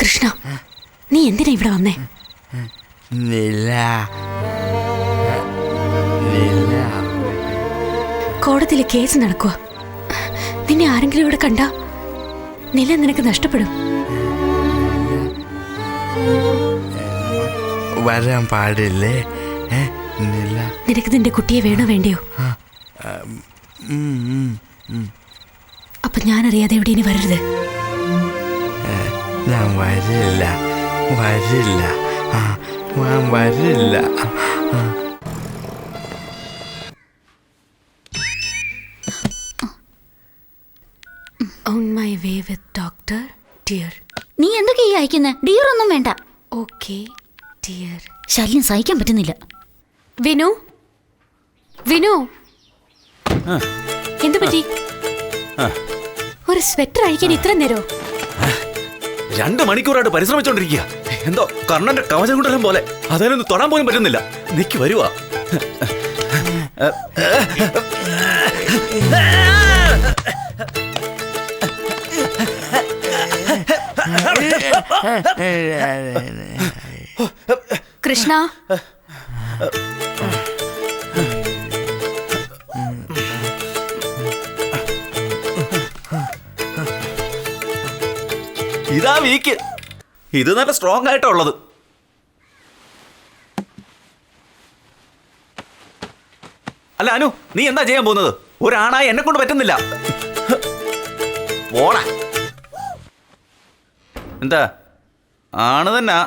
കൃഷ്ണ, നീ എന്തിനാ ഇവിടെ വന്നേ? കോടതിയിലെ കേസ് നടക്കുക. നിന്നെ ആരെങ്കിലും ഇവിടെ കണ്ട നില നിനക്ക് നഷ്ടപ്പെടും. വരാൻ പാടില്ലേ? നിനക്ക് നിന്റെ കുട്ടിയെ വേണോ വേണ്ടിയോ? അപ്പൊ ഞാനറിയാതെ എവിടെ ഇനി വരരുത്. ഞാൻ വരില്ല. On my way with Dr. Dear. നീ എന്തൊക്കെയാ അയക്കുന്നേ? ഡിയർ ഒന്നും വേണ്ട. Okay, dear. ശല്യം സഹിക്കാൻ പറ്റുന്നില്ല. വിനു, എന്തു പറ്റി? ഒരു സ്വെറ്റർ അഴിക്കാൻ ഇത്ര നേരോ? 2 മണിക്കൂറായിട്ട് പരിശ്രമിച്ചോണ്ടിരിക്കുക. എന്തോ കർണന്റെ കവചകുണ്ടലം പോലെ അതിനൊന്ന് തൊടാൻ പോലും പറ്റുന്നില്ല. നിക്ക് വരുവാ. കൃഷ്ണ, ഇതാ വീക്ക്. ഇത് നല്ല സ്ട്രോങ് ആയിട്ടാ ഉള്ളത്. അല്ല അനു, നീ എന്താ ചെയ്യാൻ പോകുന്നത്? ഒരാണായി എന്നെ കൊണ്ട് പറ്റുന്നില്ല. പോടാ. എന്താ ആണ് തന്നെ?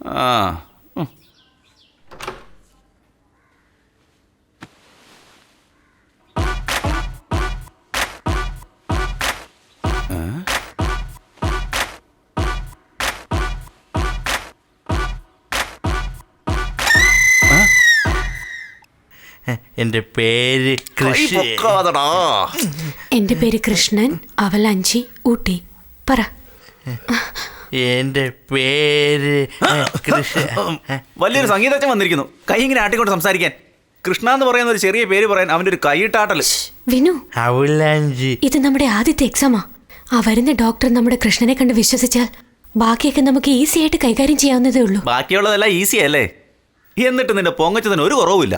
ആ എന്റെ പേര് കൃഷ്ണൻ. എന്റെ പേര് കൃഷ്ണൻ. അവലാഞ്ചി, ഊട്ടി. പറ. എന്റെ പേര് കൃഷ്ണൻ. വലിയൊരു സംഗീതജ്ഞൻ വന്നിരിക്കുന്നു. കൈ ഇങ്ങനെ ആട്ടിക്കൊണ്ട് സംസാരിക്കാൻ. കൃഷ്ണ എന്ന് പറയുന്ന ഒരു ചെറിയ പേര് പറയാൻ അവന്റെ ഒരു കൈയിട്ടാട്ടല്. വിനു, അവലാഞ്ചി. ഇത് നമ്മുടെ ആദ്യത്തെ എക്സാമാ. ആ വരുന്ന ഡോക്ടർ നമ്മുടെ കൃഷ്ണനെ കണ്ട് വിശ്വസിച്ചാൽ ബാക്കിയൊക്കെ നമുക്ക് ഈസി ആയിട്ട് കൈകാര്യം ചെയ്യാവുന്നതേ ഉള്ളൂ. ബാക്കിയുള്ളതെല്ലാം ഈസി അല്ലേ? എന്നിട്ട് നിന്റെ പൊങ്ങച്ചതിന് ഒരു കുറവുമില്ല.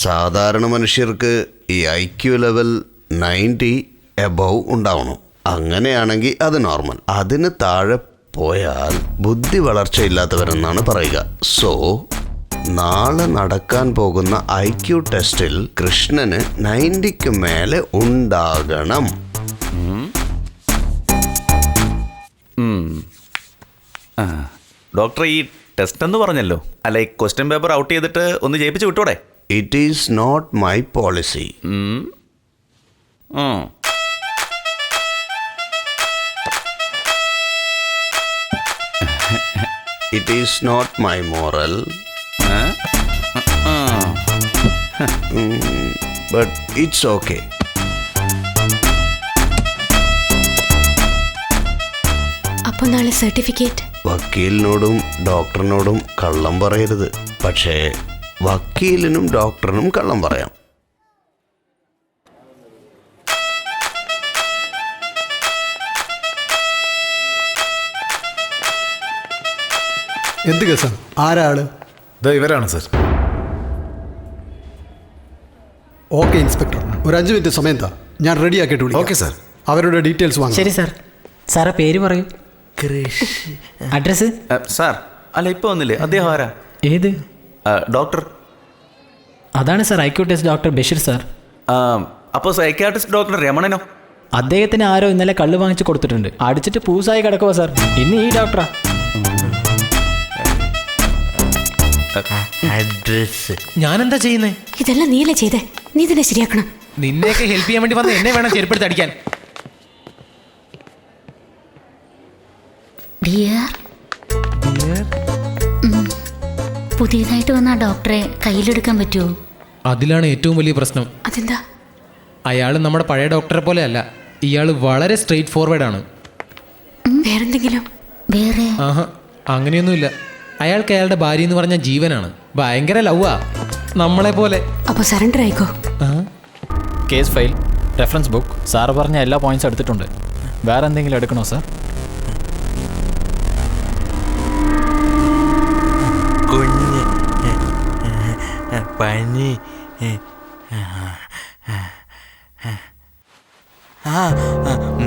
സാധാരണ മനുഷ്യർക്ക് ഈ IQ ലെവൽ 90 എബവ് ഉണ്ടാവണം. അങ്ങനെയാണെങ്കിൽ അത് നോർമൽ. അതിന് താഴെ പോയാൽ ബുദ്ധി വളർച്ചയില്ലാത്തവരെന്നാണ് പറയുക. സോ നാളെ നടക്കാൻ പോകുന്ന IQ ടെസ്റ്റിൽ കൃഷ്ണന് 90ക്ക് മേലെ ഉണ്ടാകണം. ഡോക്ടർ, ഈ ടെസ്റ്റ് എന്ന് പറഞ്ഞല്ലോ, അല്ല ഈ ക്വസ്റ്റ്യൻ പേപ്പർ ഔട്ട് ചെയ്തിട്ട് ഒന്ന് ജയിപ്പിച്ച് വിട്ടോടെ? It is not my policy. It is not my moral. But it's okay. അപ്പോൾ നാളെ സർട്ടിഫിക്കറ്റ്? വക്കീലിനോടും ഡോക്ടറിനോടും കള്ളം പറയരുത്. പക്ഷേ വക്കീലിനും ഡോക്ടറിനും കള്ളം പറയാം. എന്ത് കേസാണ്? ആരാ ആള്? ഇവരാണ് സർ. ഓക്കെ ഇൻസ്പെക്ടർ, ഒരു 5 മിനിറ്റ് സമയം താ, ഞാൻ റെഡി ആക്കിയിട്ട് വിളിക്കാം. Okay sir. അവരുടെ ഡീറ്റെയിൽസ് വാങ്ങാം. ശരി സാർ. സാറേ പേര് പറയൂ. അഡ്രസ്? സാർ, അല്ല ഇപ്പൊ വന്നില്ലേ അദ്ദേഹം? ആരാ? ഏത് ഡോക്ടർ? അതാണ് sir IQ test doctor Basheer sir. അപ്പോൾ സൈക്യാട്രിസ്റ്റ് ഡോക്ടർ രമണനോ? അദ്ദേഹത്തിന് ആരോ ഇന്നലെ കള്ള് വാങ്ങിച്ചു കൊടുത്തിട്ടുണ്ട്. അടിച്ചിട്ട് പൂസായി കിടക്കുക സാർ. ഇന്ന് ഈ ഡോക്ടറാ. അഡ്രസ്? ഞാനെന്താ ചെയ്യുന്നേ? ഇതെല്ലാം നീയല്ലേ ചെയ്തേ? നീ തന്നെ ശരിയാക്കണം. നിന്നെയൊക്കെ ഹെൽപ്പ് ചെയ്യാൻ വേണ്ടി വന്ന എന്നെ വേണം ചെരുപ്പെടുത്ത് അടിക്കാൻ. പുതിയതായിട്ട് വന്ന ഡോക്ടറെ കയ്യിലെടുക്കാൻ പറ്റുമോ? അതിലാണ് ഏറ്റവും വലിയ പ്രശ്നം. അതെന്താ? അയാൾ നമ്മുടെ പഴയ ഡോക്ടറെ പോലെ അല്ല. ഇയാൾ വളരെ സ്ട്രെയിറ്റ് ഫോർവേഡ് ആണ്. വേറെന്തെങ്കിലും? വേറെ ആഹാ, അങ്ങനെയൊന്നുമില്ല. അയാൾക്ക് അയാളുടെ ഭാര്യ എന്ന് പറഞ്ഞ ജീവനാണ്. ഭയങ്കര ലവ്വാ, നമ്മളെ പോലെ. അപ്പൊ സറണ്ടർ ആയിക്കോ. Case file, reference book, sir പറഞ്ഞ എല്ലാ പോയിന്റ്സ് എടുത്തിട്ടുണ്ട്. വേറെ എന്തെങ്കിലും എടുക്കണോ സാർ? കുഞ്ഞ് പനി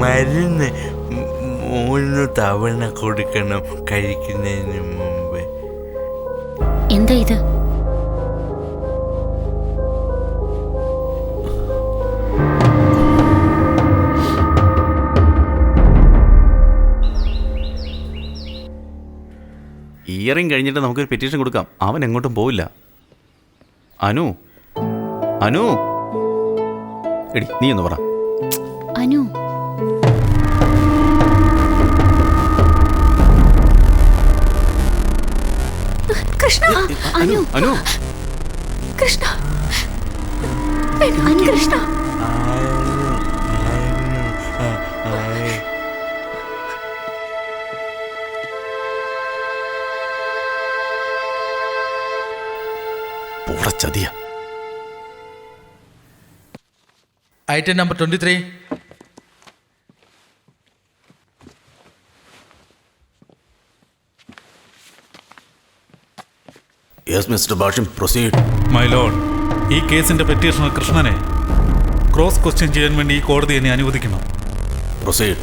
മരുന്ന് 3 തവണ കൊടുക്കണം കഴിക്കുന്നതിന് മുമ്പ്. എന്താ ഇത്? ഇയറിങ് കഴിഞ്ഞിട്ട് നമുക്കൊരു പെറ്റീഷൻ കൊടുക്കാം. അവൻ എങ്ങോട്ടും പോവില്ല. അനു, അനു, എടി നീ ഒന്ന് പറ. അനു, കൃഷ്ണ, അനു, അനു, കൃഷ്ണ, കൃഷ്ണ. പോടാ ചതിയ. Item number 23. Yes mister Bashim, proceed. My lord, ഈ കേസിന്റെ പെറ്റീഷണർ കൃഷ്ണനെ ക്രോസ് ക്വസ്റ്റ്യൻ ചെയ്യാൻ വേണ്ടി ഈ കോടതി എന്നെ അനുവദിക്കണം. പ്രൊസീഡ്.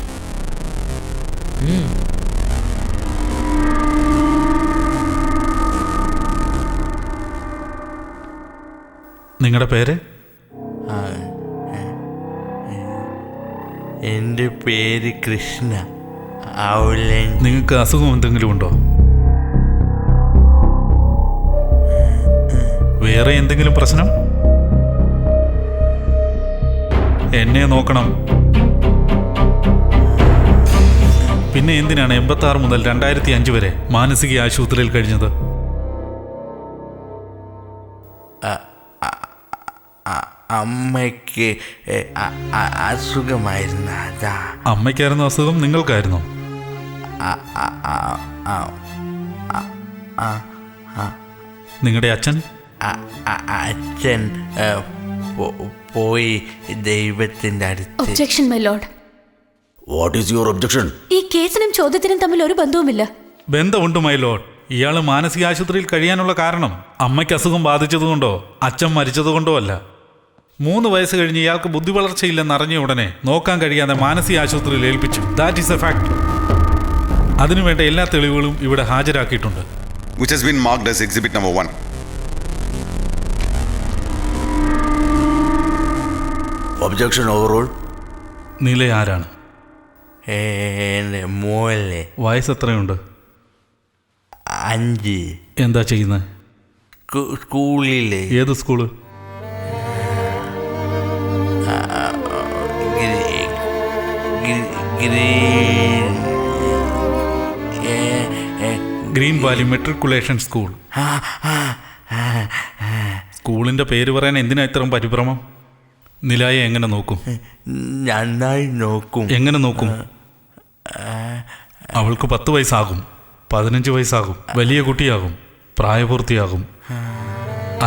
നിങ്ങളുടെ പേര്? എൻ്റെ പേര് കൃഷ്ണ. ഔലൻ. നിങ്ങൾക്ക് അസുഖം എന്തെങ്കിലും ഉണ്ടോ? വേറെ എന്തെങ്കിലും പ്രശ്നം? എന്നെ നോക്കണം. പിന്നെ എന്തിനാണ് 86 മുതൽ 2005 വരെ മാനസിക ആശുപത്രിയിൽ കഴിഞ്ഞത്? അമ്മയ്ക്ക് അസുഖമായിരുന്നു. അതാ. അമ്മയ്ക്കായിരുന്നു അസുഖം, നിങ്ങൾക്കായിരുന്നോ? നിങ്ങളുടെ അച്ഛൻ? അച്ഛൻ പോയി ദൈവത്തിന്റെ അടുത്ത്. Objection my Lord. What is your objection? ഈ കേസിനും ചോദ്യത്തിനും തമ്മിൽ ഒരു ബന്ധവുമില്ല. ബന്ധമുണ്ട് മൈ ലോർഡ്. ഇയാൾ മാനസിക ആശുപത്രിയിൽ കഴിയാനുള്ള കാരണം അമ്മയ്ക്ക് അസുഖം ബാധിച്ചതുകൊണ്ടോ അച്ഛൻ മരിച്ചതുകൊണ്ടോ അല്ല. 3 വയസ്സ് കഴിഞ്ഞ് ഇയാൾക്ക് ബുദ്ധി വളർച്ചയില്ലെന്ന് അറിഞ്ഞ ഉടനെ നോക്കാൻ കഴിയാതെ മാനസിക ആശുപത്രിയിൽ ഏൽപ്പിച്ചു. That is A fact. അതിനുവേണ്ട എല്ലാ തെളിവുകളും ഇവിടെ ഹാജരാക്കിയിട്ടുണ്ട്. Which has been marked as exhibit number 1. Objection overall. നില ആരാണ്? എൻ്റെ മോലെ. വയസ്സ് എത്രയുണ്ട്? 5. എന്താ ചെയ്യുന്നത്? സ്കൂളിലെ. ഏത് school? Green Valley matriculation school. സ്കൂളിന്റെ പേര് പറയാൻ എന്തിനാ ഇത്രയും പരിഭ്രമം? നിലായെ എങ്ങനെ നോക്കും? നന്നായി നോക്കും. എങ്ങനെ നോക്കും? അവൾക്ക് 10 വയസ്സാകും, 15 വയസ്സാകും, വലിയ കുട്ടിയാകും, പ്രായപൂർത്തിയാകും.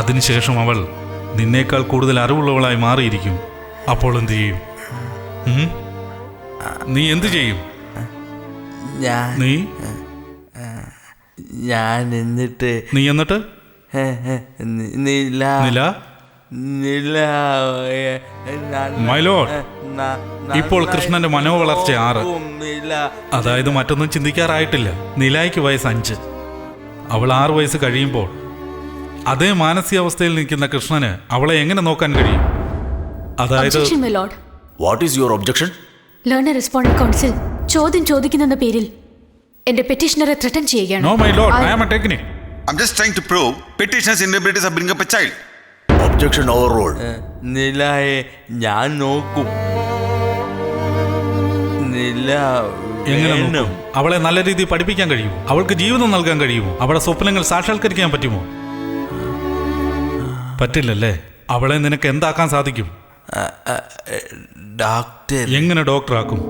അതിനുശേഷം അവൾ നിന്നേക്കാൾ കൂടുതൽ അറിവുള്ളവളായി മാറിയിരിക്കും. അപ്പോൾ എന്തു ചെയ്യും? നീ എന്തു ചെയ്യും? ഞാൻ എന്നിട്ട് നില മൈ ലോർഡ്, ഇപ്പോൾ കൃഷ്ണന്റെ മനോവളർച്ച 6. അതായത് മറ്റൊന്നും ചിന്തിക്കാറായിട്ടില്ല. നിലായ്ക്ക് വയസ്സ് 5. അവൾ 6 വയസ്സ് കഴിയുമ്പോൾ അതേ മാനസികാവസ്ഥയിൽ നിൽക്കുന്ന കൃഷ്ണന് അവളെ എങ്ങനെ നോക്കാൻ കഴിയും? അതായത് what is your objection? Learned respondent counsel ചോദ്യം ചോദിക്കുന്ന പേരിൽ എന്റെ പെറ്റീഷണറെ ത്രെട്ടൻ ചെയ്യുകയാണ്. No my lord, I am a technique. I'm just trying to prove petitioner's inabilities of bringing up a child. Objection overall. നിലയെ ഞാൻ നോക്കും. നില എങ്ങനെ നോക്കും? അവളെ നല്ല രീതിയിൽ പഠിപ്പിക്കാൻ കഴിയുമോ? അവൾക്ക് ജീവിതം നൽകാൻ കഴിയുമോ? അവളുടെ സ്വപ്നങ്ങൾ സാക്ഷാത്കരിക്കാൻ പറ്റുമോ? പറ്റില്ലല്ലേ? അവളെ നിനക്ക് എന്താക്കാൻ സാധിക്കും? ഡോക്ടർ. എങ്ങനെ ഡോക്ടറാക്കും?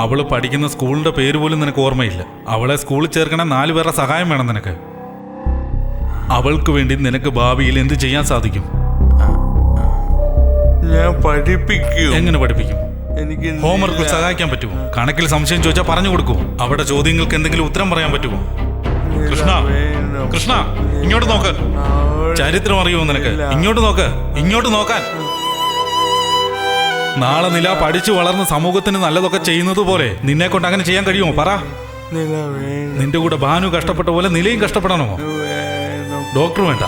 അവള് പഠിക്കുന്ന സ്കൂളിന്റെ പേര് പോലും നിനക്ക് ഓർമ്മയില്ല. അവളെ സ്കൂളിൽ ചേർക്കണ 4 പേരുടെ സഹായം വേണം നിനക്ക്. അവൾക്ക് വേണ്ടി നിനക്ക് ഭാവിയിൽ എന്ത് ചെയ്യാൻ സാധിക്കും? ഞാൻ പഠിപ്പിക്കും. എങ്ങനെ പഠിപ്പിക്കും? എനിക്ക് ഹോംവർക്കിൽ സഹായിക്കാൻ പറ്റുമോ? കണക്കിൽ സംശയം ചോദിച്ചാൽ പറഞ്ഞു കൊടുക്കും. അവിടെ ചോദ്യങ്ങൾക്ക് എന്തെങ്കിലും ഉത്തരം പറയാൻ പറ്റുമോ? കൃഷ്ണ, കൃഷ്ണ, ഇങ്ങോട്ട് നോക്ക്. ചരിത്രം അറിയുമോ നിനക്ക്? ഇങ്ങോട്ട് നോക്ക്, ഇങ്ങോട്ട് നോക്കാൻ. നാളെ നില പഠിച്ചു വളർന്ന് സമൂഹത്തിന് നല്ലതൊക്കെ ചെയ്യുന്നത് പോലെ നിന്നെ കൊണ്ട് അങ്ങനെ ചെയ്യാൻ കഴിയുമോ? പറ. നിന്റെ കൂടെ ഭാനു കഷ്ടപ്പെട്ട പോലെ നിലയും കഷ്ടപ്പെടണമോ? ഡോക്ടർ വേണ്ട,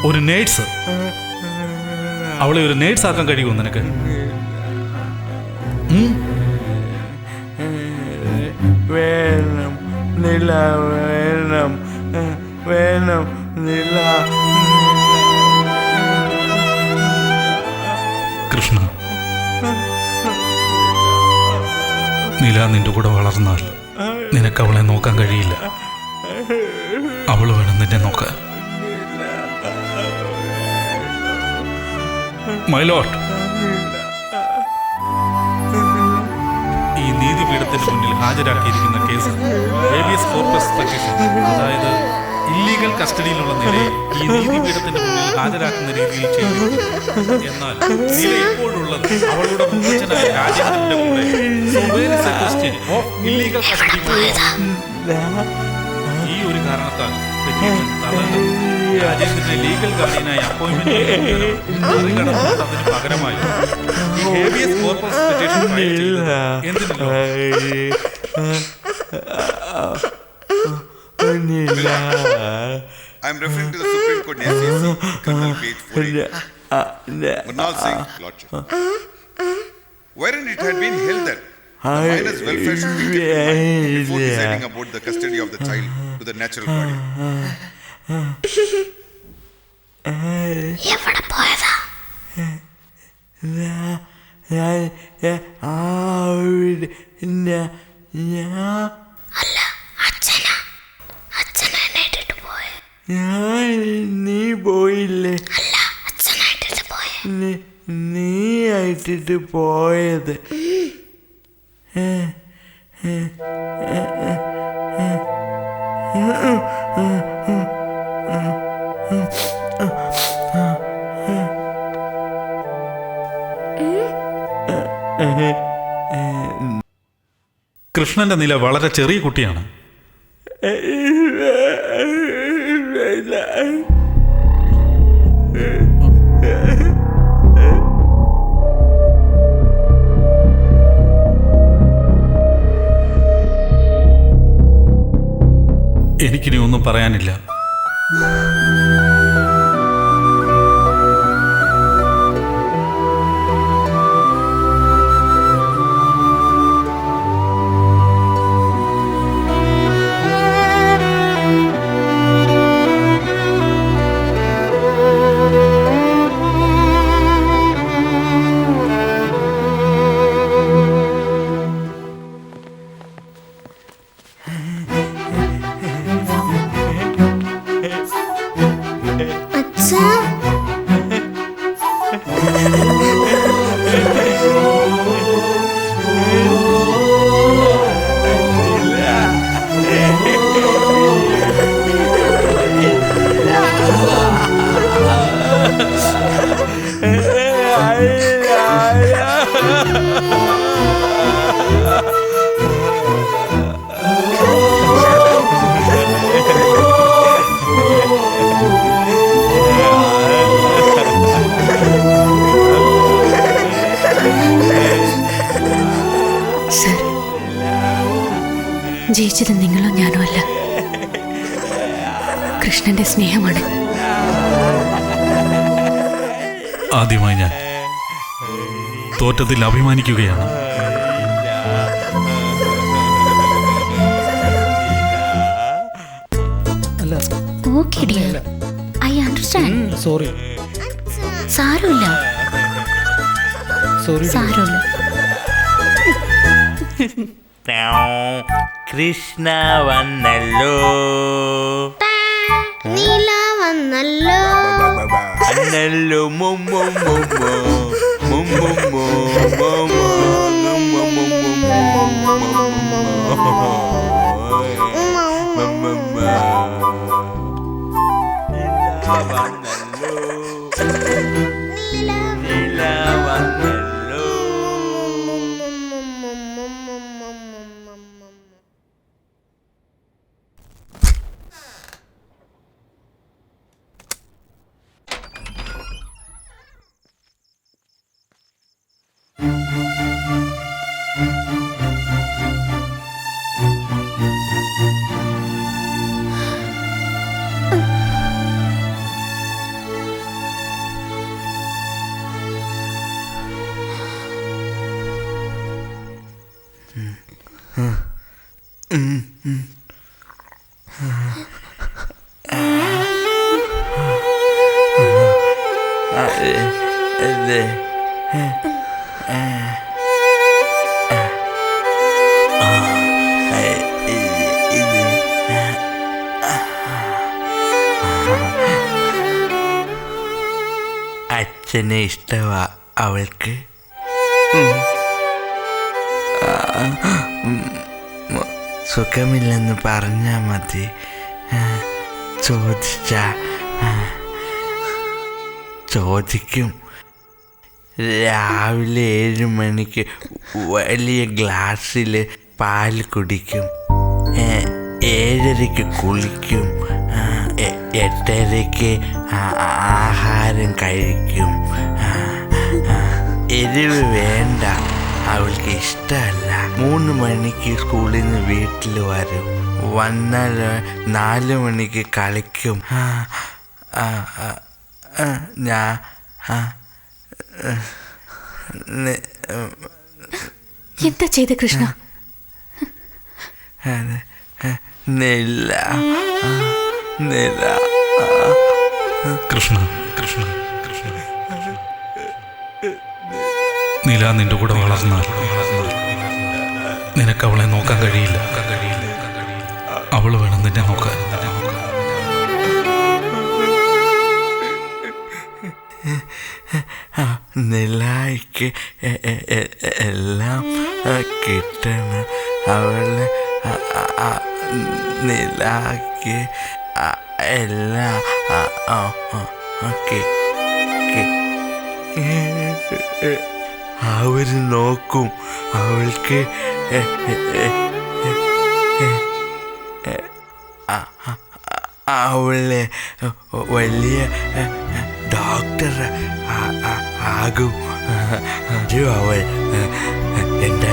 ഒരു നേഴ്സ്. അവളെ ഒരു നേഴ്സ് ആക്കാൻ കഴിയുമോ നിനക്ക്? വേണം നില, വേണം വേണം നില. കൃഷ്ണ, നില നിന്റെ കൂടെ വളർന്നാൽ നിനക്ക് അവളെ നോക്കാൻ കഴിയില്ല. അവൾ വേണം നിന്നെ നോക്കാൻ. മൈ ലോർഡ്, ഈ നീതിപീഠത്തിന് മുന്നിൽ ഹാജരാക്കിയിരിക്കുന്ന കേസ് ഹേബിയസ് കോർപ്പസ് പെറ്റീഷൻ, അതായത് ഇല്ലീഗൽ കസ്റ്റഡിയിലുള്ള നിലയെ ഈ നീതിപീഠത്തിന്റെ മുന്നിൽ ഹാജരാക്കുന്ന രീതിയിൽ ചെയ്തു. എന്നാൽ നില ഇപ്പോഴുള്ളത് അവളുടെ മുഖ്യനായ രാജേന്ദ്രന്റെ കൂടെ. So where is the question of illegal custody? ഈ ഒരു കാരണത്താൽ പെറ്റീഷൻ തള്ളണം. രാജേന്ദ്രനെ ലീഗൽ ഗാർഡിയനായി അപ്പോയിന്റ്മെന്റ് മറികടന്നുകൊണ്ട് അതിന് പകരമായി ഹേബിയസ് കോർപ്പസ് പെറ്റീഷൻ ഫയൽ ചെയ്തത് എന്തിനല്ലോ? I am referring to the Supreme Court SAC, Colonel page 48. Murnal Singh, Lordship. Wherein it had been held that the minor's welfare should be kept in mind before deciding about the custody of the child to the natural guardian. എവിടെ പോയതാ? അല്ല, അച്ഛനാ. അച്ഛനാ എന്നെ ഇട്ടിട്ട് പോയെ. നീ പോയില്ലേ? അല്ല, അച്ഛനായിട്ടിട്ട് പോയെ. നീ ആയിട്ടിട്ട് പോയത്. കൃഷ്ണന്റെ നില വളരെ ചെറിയ കുട്ടിയാണ്. എനിക്കിനി ഒന്നും പറയാനില്ല. ജയിച്ചത് നിങ്ങളോ ഞാനോ അല്ല, കൃഷ്ണന്റെ സ്നേഹമാണ്. ആദ്യമായി ഞാൻ തോറ്റത്തിൽ അഭിമാനിക്കുകയാണ്. Okay dear, I understand. Sorry. സാരമില്ല, സോറി. സാരമില്ല. കൃഷ്ണ വന്നല്ലോ, നീല വന്നല്ലോ, വന്നല്ലോ മുമ്മു മുമ്മു മുമ്മു മുമ്മു നീല അച്ഛനെ ഇഷ്ടമാ അവൾക്ക്. സുഖമില്ലെന്ന് പറഞ്ഞാ മതി. ചോദിക്കും. രാവിലെ 7 മണിക്ക് വലിയ ഗ്ലാസ്സിൽ പാല് കുടിക്കും. 7:30 കുളിക്കും. 8:30 ആഹാരം കഴിക്കും. എരിവ് വേണ്ട, അവൾക്ക് ഇഷ്ടമല്ല. 3 മണിക്ക് സ്കൂളിൽ നിന്ന് വീട്ടിൽ വരും. വന്നാൽ 4 മണിക്ക് കളിക്കും. ഞാൻ എന്താ ചെയ്ത കൃഷ്ണ? നില കൃഷ്ണ കൃഷ്ണ കൃഷ്ണ നില നിന്റെ കൂടെ വളർന്നാൽ നിനക്ക് അവളെ നോക്കാൻ കഴിയില്ല. അവള് വേണം നിന്നെ നോക്കാൻ. നിലായിക്ക് എല്ലാം കിട്ടണം. അവള് നിലാക്ക് എല്ലാം അവര് നോക്കും. അവൾക്ക് അവള് വലിയ ഡോക്ടർ ആകും. അവൾ എൻ്റെ